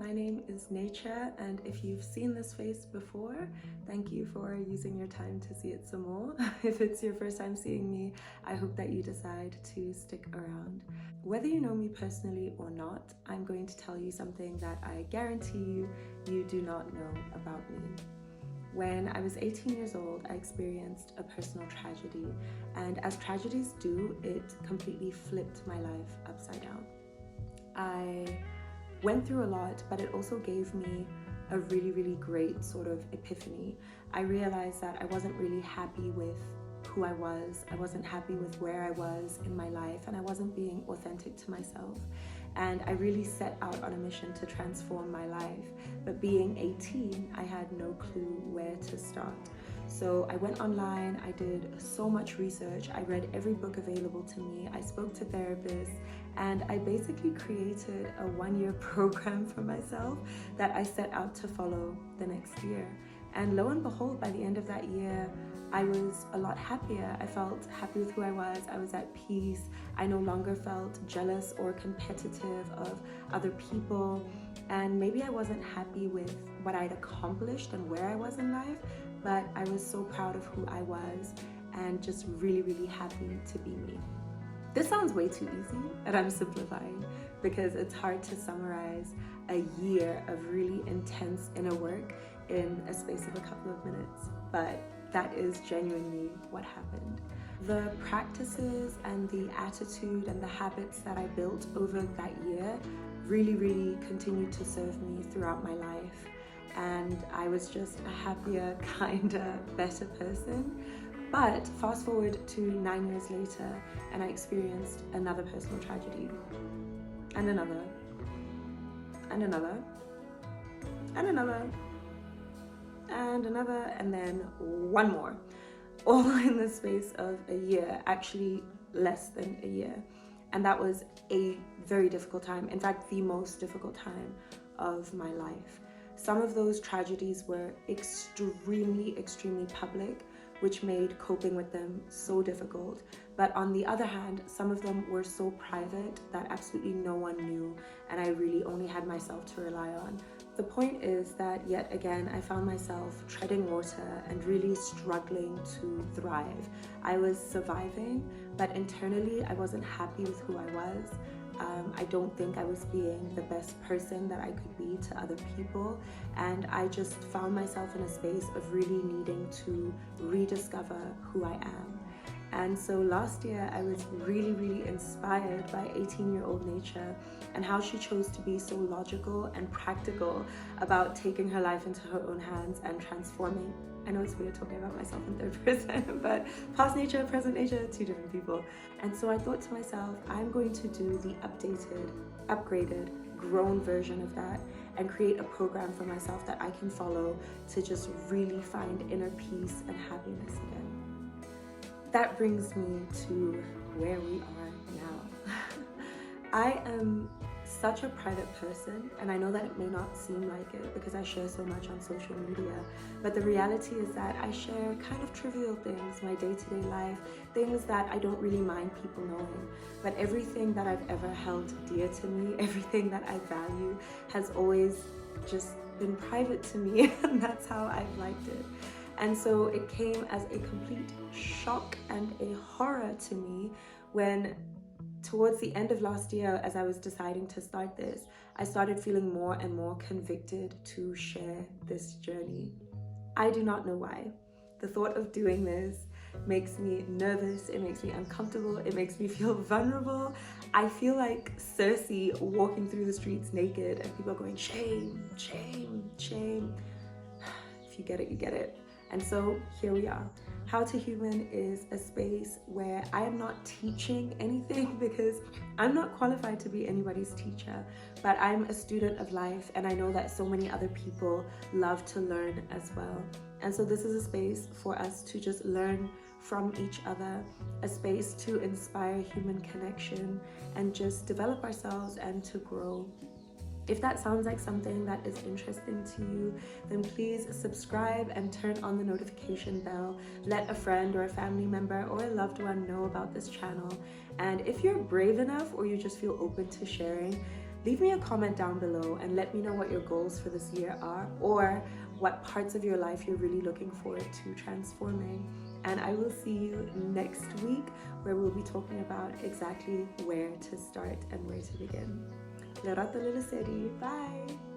My name is Nature, and if you've seen this face before, thank you for using your time to see it some more. If it's your first time seeing me, I hope that you decide to stick around. Whether you know me personally or not, I'm going to tell you something that I guarantee you do not know about me. When I was 18 years old, I experienced a personal tragedy, and as tragedies do, it completely flipped my life upside down. I went through a lot, but it also gave me a really great sort of epiphany. I realized that I wasn't really happy with who I wasn't happy with where I was in my life, and I wasn't being authentic to myself. And I really set out on a mission to transform my life. But being 18, I had no clue where to start. So I went online, I did so much research, I read every book available to me, I spoke to therapists, and I basically created a one-year program for myself that I set out to follow the next year. And lo and behold, by the end of that year, I was a lot happier. I felt happy with who I was at peace. I no longer felt jealous or competitive of other people. And maybe I wasn't happy with what I'd accomplished and where I was in life, but I was so proud of who I was and just really happy to be me. This sounds way too easy, and I'm simplifying because it's hard to summarize a year of really intense inner work in a space of a couple of minutes, but that is genuinely what happened. The practices and the attitude and the habits that I built over that year really continued to serve me throughout my life. And I was just a happier, kinder, better person. But fast forward to 9 years later, and I experienced another personal tragedy, and another, and another, and another, and another, and then one more, all in the space of a year, actually less than a year. And that was a very difficult time, in fact, the most difficult time of my life. Some of those tragedies were extremely public, which made coping with them so difficult. But on the other hand, some of them were so private that absolutely no one knew, and I really only had myself to rely on. The point is that yet again, I found myself treading water and really struggling to thrive. I was surviving, but internally I wasn't happy with who I was. I don't think I was being the best person that I could be to other people, and I just found myself in a space of really needing to rediscover who I am. And so last year I was really inspired by 18-year-old Nature and how she chose to be so logical and practical about taking her life into her own hands and transforming. I know it's weird talking about myself in third person, but past Nature, present Nature, two different people. And so I thought to myself, I'm going to do the updated, upgraded, grown version of that and create a program for myself that I can follow to just really find inner peace and happiness again. That brings me to where we are now. I am such a private person, and I know that it may not seem like it because I share so much on social media, but the reality is that I share kind of trivial things, my day-to-day life, things that I don't really mind people knowing. But everything that I've ever held dear to me, everything that I value, has always just been private to me, and that's how I've liked it. And so it came as a complete shock and a horror to me when towards the end of last year, as I was deciding to start this, I started feeling more and more convicted to share this journey. I do not know why. The thought of doing this makes me nervous, it makes me uncomfortable, it makes me feel vulnerable. I feel like Cersei walking through the streets naked and people are going, shame, shame, shame. If you get it, you get it. And so here we are. How to Human is a space where I am not teaching anything because I'm not qualified to be anybody's teacher, but I'm a student of life, and I know that so many other people love to learn as well. And so this is a space for us to just learn from each other, a space to inspire human connection and just develop ourselves and to grow. If that sounds like something that is interesting to you, then please subscribe and turn on the notification bell. Let a friend or a family member or a loved one know about this channel. And if you're brave enough or you just feel open to sharing, Leave me a comment down below and let me know what your goals for this year are, or what parts of your life you're really looking forward to transforming. And I will see you next week, where we'll be talking about exactly where to start and where to begin. Lerato, lesedi. Bye!